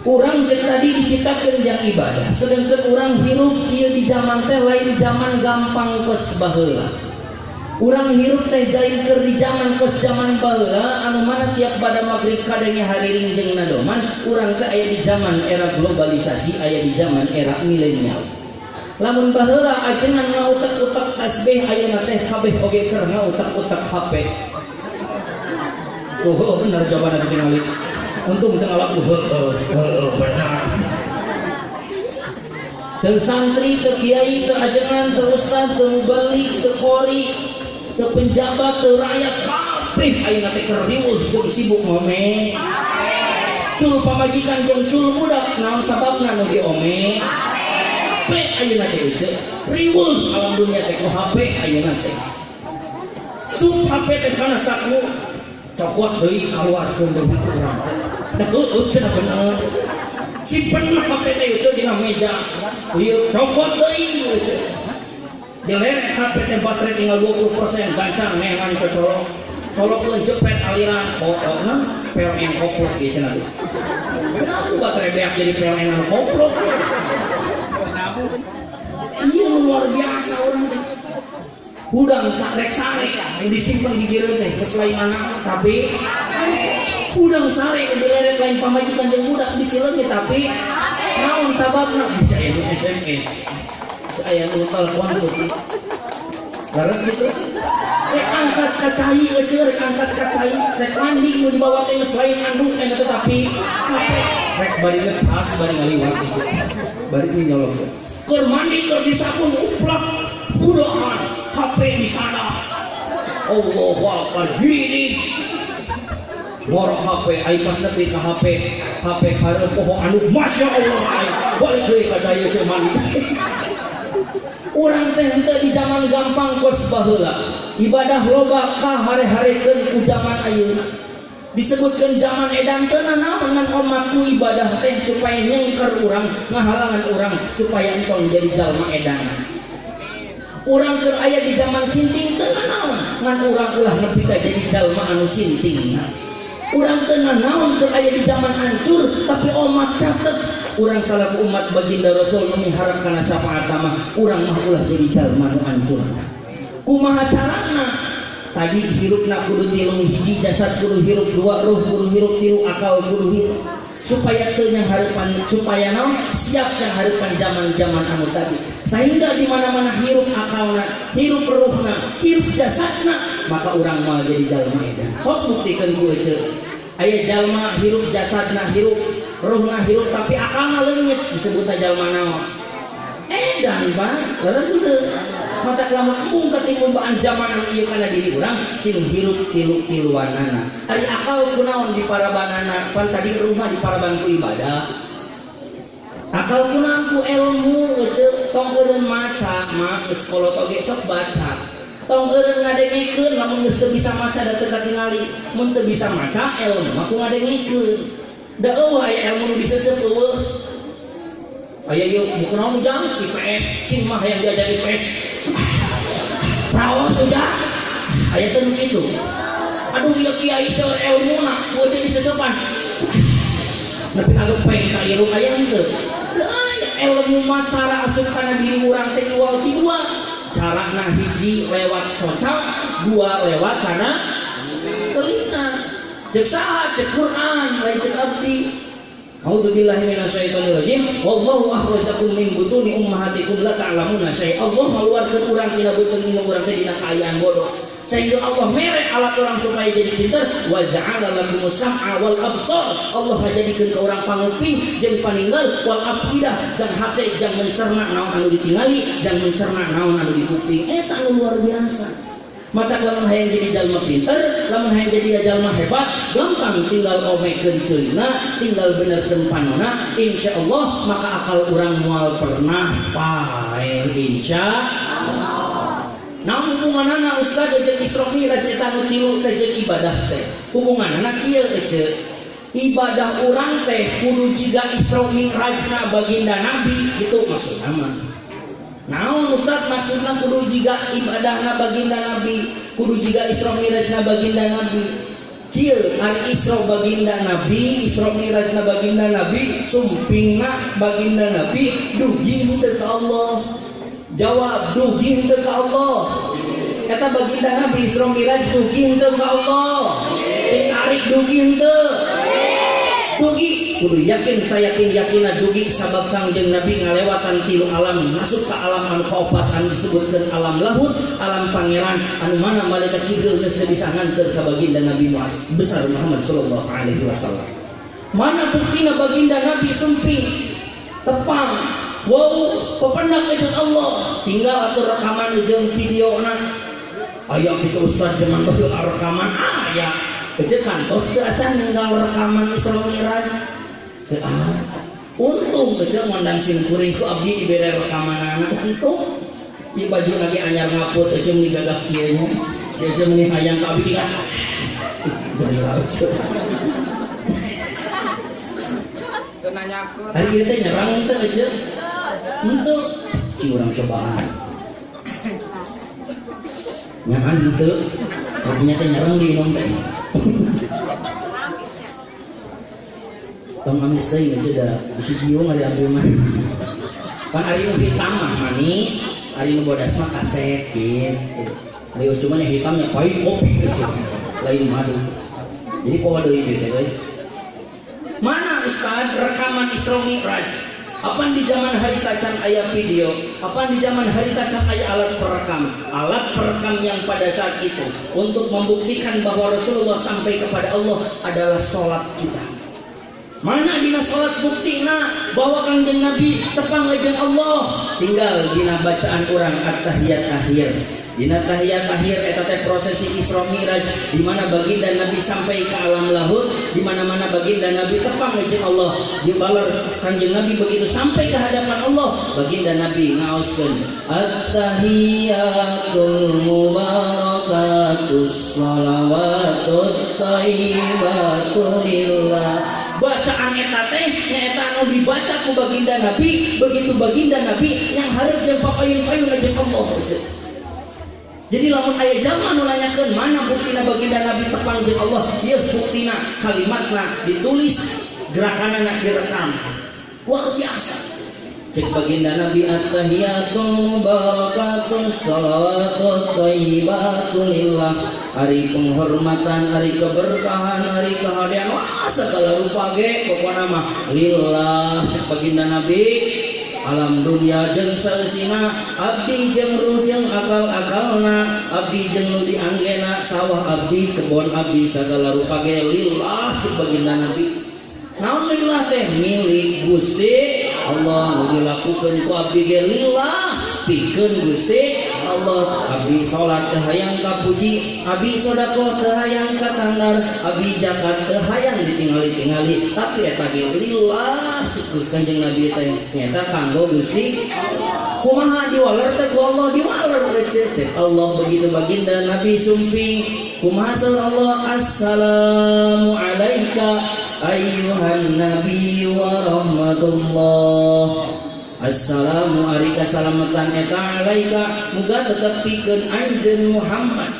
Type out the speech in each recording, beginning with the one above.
Urang jeung tadi diciptakeun jang ibadah, sedangkan urang hirup ieu di zaman teh lain zaman gampang kos baheula. Urang hirup teh jain keur di zaman kos zaman baheula anu mana tiap pada maghrib kadenge hariring jeung nadoman. Urang teh aya di zaman era globalisasi, aya di zaman era milenial. Lamun baheula ajengan ngautak-utak tasbih, ayeuna teh kabeh oge keur ngautak-utak HP. Bener jawaban teh ningali. Untung teu ngalak benar. Teu santri, teu kiai, teu ajengan, teu ustaz, teu mubalik, teu qori, teu penjabat, teu rakyat kabeh ayeuna teh keur riweuh jeung sibuk ngome. Cul pamajikan jeung cul budak naon sababna nu diome? HP ayeuna teh euceuk. Riweuh alam dunia teh ku HP ayeuna teh. Sup HP teh kana saku cokot deui kaluarkeun deui urang. Dah cenah bener. Simpen HP teh euceuk dina meja. Ieu cokot deui euceuk. Dilerek HP teh baterai tinggal 20%, gancang neangan cocolok. Colokkeun jepet aliran fotona PLN koplok ieu cenah. Kenapa baterai beak jadi PLN koplok? Iya luar biasa orang teh. Udang sarek-sarek yang disimpan di gireun teh geus lain anak tapi udang sarek dileret lain pamajikan jeung budak bisi leungit tapi naon sababna bisa anu SMS. Aya nu telepon tuh. Laras gitu. Rek angkat kacai euceul rek angkat kacai rek mandi nu dibawa teh geus lain anduk eta tetapi rek bari ngecas bari ngaliwat gitu. Bari nyolong. Keur mandi keur disapun uplak budahan HP di sana. Allahu Akbar gini. Moro HP ai pas nepi ka HP hareup poho anu masyaallah ai balik deui ka daya cuman. Urang teh henteu di zaman gampang kos baheula. Ibadah loba ka hare-harekeun ku zaman ayeuna. Disebutkan zaman edan teu naon ngan umatku ibadah teh supaya nyengker urang ngahalangan urang supaya engkong jadi jalma edanan. Urang keur aya di zaman sinting teu naon ngan urang ulah nepi ka jadi jalma anu sintingna. Urang teu naon keur aya di zaman hancur tapi umat catet urang salaku umat baginda Rasul mengharap kana syafaat mah urang mah ulah jadi jalma anu hancur. Kumaha carana? Tadi hirupna kudu tilung hiji, jasad kudu hirup dua, ruh kudu hirup tilu, akal kudu hirup supaya teu yang harapan supaya naon siap yang harapan zaman-zaman anu tadi sehingga di mana-mana hirup akalna, hirup ruhna, hirup jasadna maka urang moal jadi jalma edan. Sok buktikeun ku euceuk. Aya jalma hirup jasadna hirup, ruhna hirup tapi akalna leungit disebutna jalma naon? Edan, Pak. Leres teu? Mata lamun embung ketimbaan zaman anu ieu kana diri urang sing hirup tilu-tiluanana. Ari akal kunaon di parabanana? Pan tadi rumah di paraban ku ibadah. Akal kunaon ku ilmu euceuk tong eureun maca, mah geus kolot oge sok baca. Tong eureun ngadengikeun lamun geus teu bisa maca da teu katingali. Mun teu bisa maca ilmu mah ku ngadengikeun. Da eueuh aya ilmu nu diseuseup eueuh. Aya ieu kunaon ujang IPS, cing mah yang diajar IPS. Raos sudah aya teh kitu. Aduh ieu kiai seur ilmuna ku teh diseseupan. Nepi kagak peng ka ieu aya henteu. Ilmu mah cara asup kana diri urang teh iwal ti dua. Carana hiji lewat soca, dua lewat kana telinga. Ceuk saha? Ceuk Quran, lain ceuk abdi. A'udzubillahi minasyaitonirrajim. Wallahu akhrajakum min butuni ummahatikum la ta'lamuna syai'a. Allah ngaluarkeun urang tina beuteung dina urang teh dina kaayaan bodoh. Sehingga Allah mere alat orang supaya jadi pintar. Wa ja'ala lakumus sam'a wal absar. Allah ngajadikeun ka urang panguping jeung paninggal wal afidah dan hate jeung mencerna naon anu ditingali dan mencerna naon anu dikuping. Eta anu luar biasa. Mata lamun hayang jadi jalma pinter, lamun hayang jadi jalma hebat, gampang tinggal omekeun ceulina, tinggal benerkeun panona, insyaallah maka akal urang moal pernah pae insyaallah. Namun hubunganana ustaz jeung Isra Mi'raj eta nu tilu teh jeung ibadah teh. Hubunganana kieu euceuk. Ibadah urang teh kudu jiga Isra Mi'rajna baginda Nabi gitu maksudna mah. Naon ustaz maksudna kudu jiga ibadahna baginda Nabi, kudu jiga Isra Mi'rajna baginda Nabi. kieu ari Isra baginda Nabi, Isra Mi'rajna baginda Nabi, sumpingna baginda Nabi dugi henteu ka Allah. Jawab, dugi henteu ka Allah. Kata baginda Nabi Isra Mi'raj dugi henteu ka Allah. Cek tarik dugi henteu. Dugi kudu yakin sayakin dugi sabab Kangjeng Nabi ngalewatan 3 alam masuk ke alam anu kaopat anu disebutkeun alam lahut, alam pangeran anu mana malaikat Jibril geus bisa nganter ka baginda Nabi besar Muhammad sallallahu alaihi wasallam. Mana buktina baginda Nabi sumping tepang wow pependak jeung Allah tinggal atur rekaman jeung videona aya kitu ustaz zaman baheula rekaman aya kece kantos teu acan ninggal rekaman Isra Mi'raj teu untung kece ngondang simkuring ku abdi dibere rekamanana untung di baju lagi anyar ngaput kece meuni gagap kieu nya kece meuni hayang ka abdi kan dari laut teu nanyakeun ari ieu teh nyerang teh kece henteu ci urang cobaan nyahan henteu ternyata nyerang di inom teh tong amis teh aja da bisi giung ari ambil mah kan ari nu hitam mah manis ari nu bodas mah kaset gitu ari cuma yang hitamnya pahit kopi aja lain madu jadi poa deui gitu teh mana Ustaz rekaman Isra Mi'raj apaan di zaman harita can aya video, apaan di zaman harita can aya alat perekam yang pada saat itu untuk membuktikan bahwa Rasulullah sampai kepada Allah adalah sholat kita. Mana dina sholat buktina bahwa Kangjeng Nabi tepang jeung Allah tinggal dina bacaan urang at-tahiyat akhir. Dina tahiyat akhir eta teh prosesi Isra Mi'raj di mana baginda Nabi sampai ke alam lahut, di mana-mana baginda Nabi tepang jeung Allah. Di balar Kanjeng Nabi begitu sampai ke hadapan Allah, baginda Nabi ngaoskeun at-tahiyatul mubarakatus shalawatut thayyibatul lillah. Bacaan eta teh nyaeta anu dibaca ku baginda Nabi, begitu baginda Nabi yang hareup jeung papayun-payun jeung Allah. Jadi lamun aya jalma nu nanyakeun mana buktina baginda Nabi tepang jeung Allah, ieu buktina kalimatna ditulis, gerakanana direkam. Luar biasa. Cek baginda Nabi at-tahiyatul mubarakatus shalawatut thayyibatul lillah. Hari penghormatan, hari keberkahan, hari kehadiran segala rupa ge pokona mah lillah. Cek baginda Nabi alam dunia jeung saeusina abdi jeung ruh jeung akal-akalna abdi jeung nu dianggena sawah abdi kebon abdi sagala rupa ge lillah cek baginda Nabi. Naon lillah teh milik Gusti Allah nu dilakukeun ku abdi ge lillah pikeun Gusti Allah. Abdi salat teu hayang kapuji, abdi sedekah teu hayang katandar, abdi zakat teu hayang ditingali-tingali, tapi eta ge lillah cek Kanjeng Nabi teh nyata kanggo Gusti kumaha diwaler teh ku Allah diwaler cek Allah begitu baginda Nabi sumping kumaha saur Allah assalamu alayka ayyuhan nabi wa rahmatullah. Assalamu alika salamatan eta alaika muga tetep pikeun anjeun Muhammad.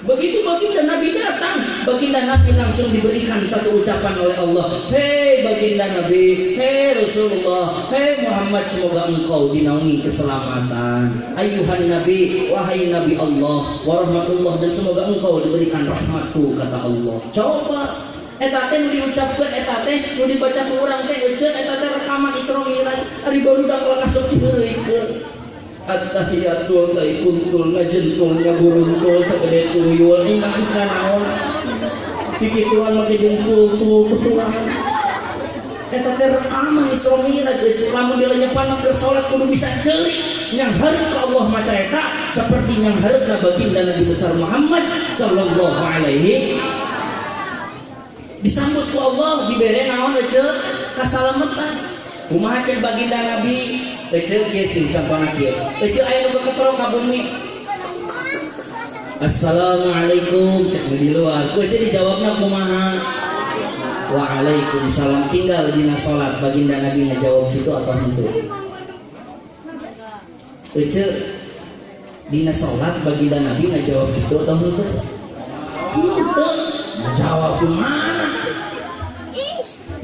Begitu baginda Nabi datang, baginda Nabi langsung diberikan satu ucapan oleh Allah. Hei baginda Nabi, hei Rasulullah, hei Muhammad, semoga engkau dinaungi keselamatan. Ayuhan Nabi, wahai Nabi Allah, warahmatullah, dan semoga engkau diberikan rahmatku, kata Allah. Coba eta teh nu diucapkeun eta teh nu dibaca ku urang teh euceun eta teh rekaman Isra Mi'raj ari baru dak langsung dibeureukeun at-tahiyatul kuntul ngajentul ngaburuntul sagede tuyul iman ka naon pikituan make jentul tulan eta teh rekaman Isra Mi'raj lamun dilenyepan keur salat kudu bisa ceulik yang hareup ka Allah maca eta seperti yang hareupna baginda Nabi besar Muhammad sallallahu alaihi disambut ku Allah dibere naon ece kasalamatan kumaha cek baginda Nabi ece kieu sing campana kieu ece aya nu kepro ka bumi assalamualaikum cek di luar ku ece dijawabna kumaha waalaikumsalam tinggal dina salat baginda Nabi ngajawab kitu atau henteu ece dina salat baginda Nabi ngajawab kitu atau henteu jawab mana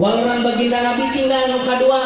walaran baginda Nabi tinggal nu kadua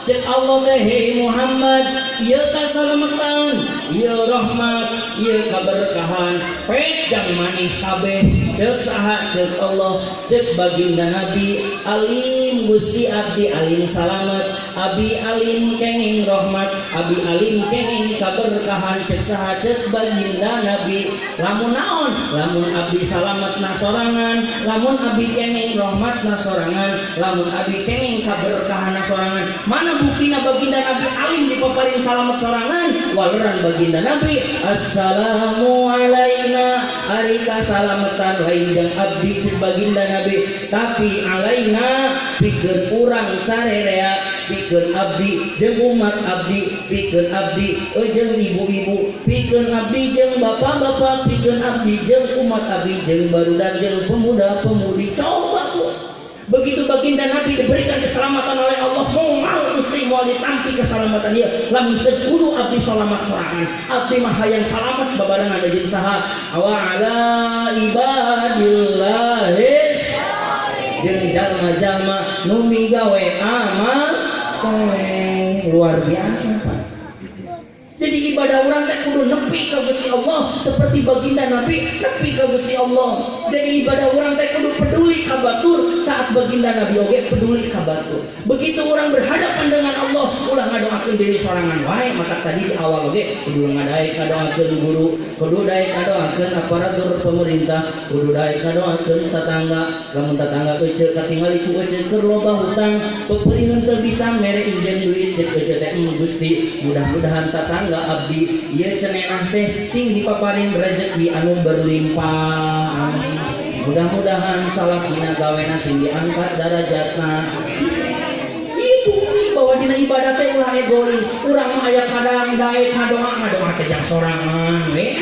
cek Allah teh hei Muhammad ieu kasalamatan ieu rahmat ieu kaberkahan pedang manih kabeh cek saha cek Allah cek baginda Nabi alim Gusti abdi alim salamet abi alim kenging rahmat abi alim kenging kaberkahan cek saha cek baginda Nabi lamun naon lamun abdi salamet na sorangan lamun abi kenging rahmat na sorangan lamun abi kenging kaberkahan na sorangan mana buktina baginda Nabi alim dipaparin salamet sorangan waleran baginda Nabi assalamu alaina ari kasalamatan lain jeung abdi cek baginda Nabi tapi alaina pikeun urang sarerea pikeun abdi jeung umat abdi pikeun abdi jeung ibu-ibu pikeun abdi jeung bapak-bapak pikeun abdi jeung umat abdi jeung barudak jeung pemuda-pemudi coba begitu baginda Nabi diberikan keselamatan oleh Allah mau Gusti mau ditampi keselamatan dia lamun sekudu abdi selamat sorangan abdi mah hayang salamet babarengan ada jeung saha wa ala ibadillahi jeung jalma-jalma nu migawe amal soleh luar biasa Pak. Jadi ibadah orang teh kudu nepi ka Gusti Allah seperti baginda Nabi nepi ka Gusti Allah. Jadi ibadah orang teh kudu peduli ka batur saat baginda Nabi oge peduli ka batur. Begitu orang berhadapan dengan Allah ulah ngadoakeun diri sorangan wae maka tadi di awal oge kudu ngadaek ngadoakeun guru, kudu daek ngadoakeun aparatur pemerintah, kudu daek ngadoakeun tetangga, lamun tetangga euceuk katingali ku euceuk keur loba hutang, peperieun teu bisa mere injeun duit ceuk euceuk teh Gusti mudah-mudahan tetangga abdi ieu cenah teh sing dipaparin rezeki anu berlimpah mudah-mudahan salakina gawena sing diangkat derajatna itu bahwa dina ibadah teh ulah egois urang mah aya kadang daek ngadoa teh jang sorangan we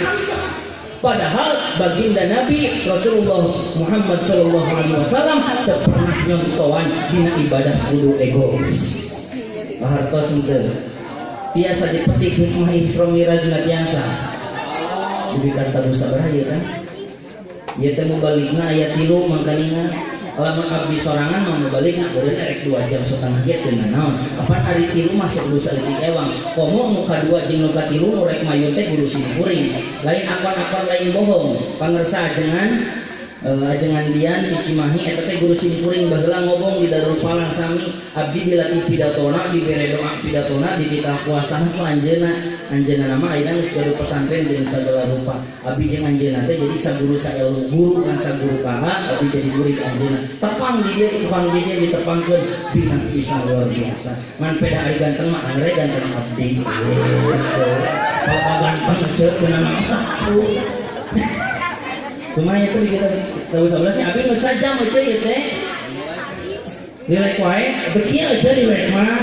padahal baginda Nabi Rasulullah Muhammad sallallahu alaihi wasallam teu pernah nyontoan dina ibadah kudu egois pahartos henteu biasa dipetik hikmah Isra Miraj biasa diberikan tabu sabar ya kan ieu teh mubalikna aya 3 mangkalina lamun abdi sorangan mah mubalikna beureun rek 2 jam setengah ge teu naon kapan ari 3 masih kudu saeutik ewang komo nu kadua jeung nu katilu nu rek mayun teh kudu simkuring lain akon-akon lain bohong pangersa ajengan dian di Cimahi eta teh guru simkuring baheula ngobong di Darul Palang sami abdi dilatih pidatona dibere doa pidatona dititah puasana ku anjeunna nama ayeuna geus guru pesantren jeung sagala rupa abdi jeung anjeunna teh jadi saguru saelmu guru ngan saguru kaha abdi jadi murid anjeunna tepang di dieu tepang di dieu ditepangkeun dina bisa luar biasa ngan peda ari ganteng mah angre ganteng abdi kalau ganteng ceuk teu nama kumaha itu kita tahu sebelasnya abi nggak saja aja ya teh nilai kuai bekieu aja nilai mah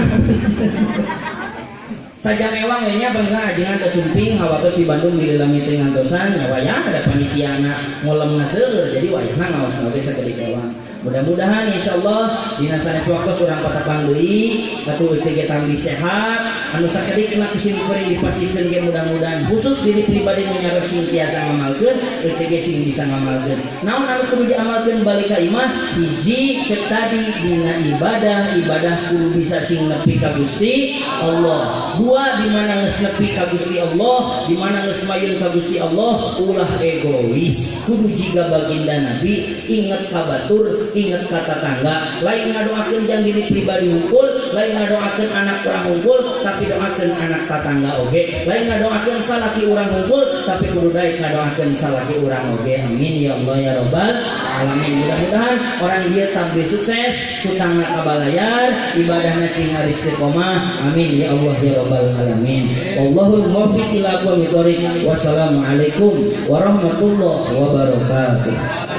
saja mewang nya bangsa jangan tersumping hawatos di Bandung milih lamit ngantosan wayah ada panitiana ngolemna seueur jadi wayahna ngaosna teh sakedik ewang mudah-mudahan insyaallah dina sanes waktu urang patapang deui katu euceug tambih sehat anu sakedik na kusimkuring dipasikeun ge mudah-mudahan khusus diri pribadi nu nyaros sing tiasa ngamalkeun euceug sing bisa ngamalkeun naon anu kudu diamalkeun balik ka imah hiji cek tadi dina ibadah kudu bisa sing nepi ka Gusti Allah dua di mana geus nepi ka Gusti Allah di mana geus mayun ka Gusti Allah ulah egois kudu jiga baginda Nabi inget ka batur inget ka tetangga lain ngadoakeun jang diri pribadi hungkul lain ngadoakeun anak urang hungkul tapi doakeun anak tetangga oge lain ngadoakeun salaki urang hungkul tapi kudu daek ngadoakeun salaki urang oge amin ya Allah ya rabbal alamin mudah-mudahan orang dia tampil sukses hutangna kabalayar ibadahna cing istiqomah amin ya Allah ya rabbal alamin wallahul muwaffiq ila aqwamit thoriq wassalamualaikum warahmatullahi wabarakatuh.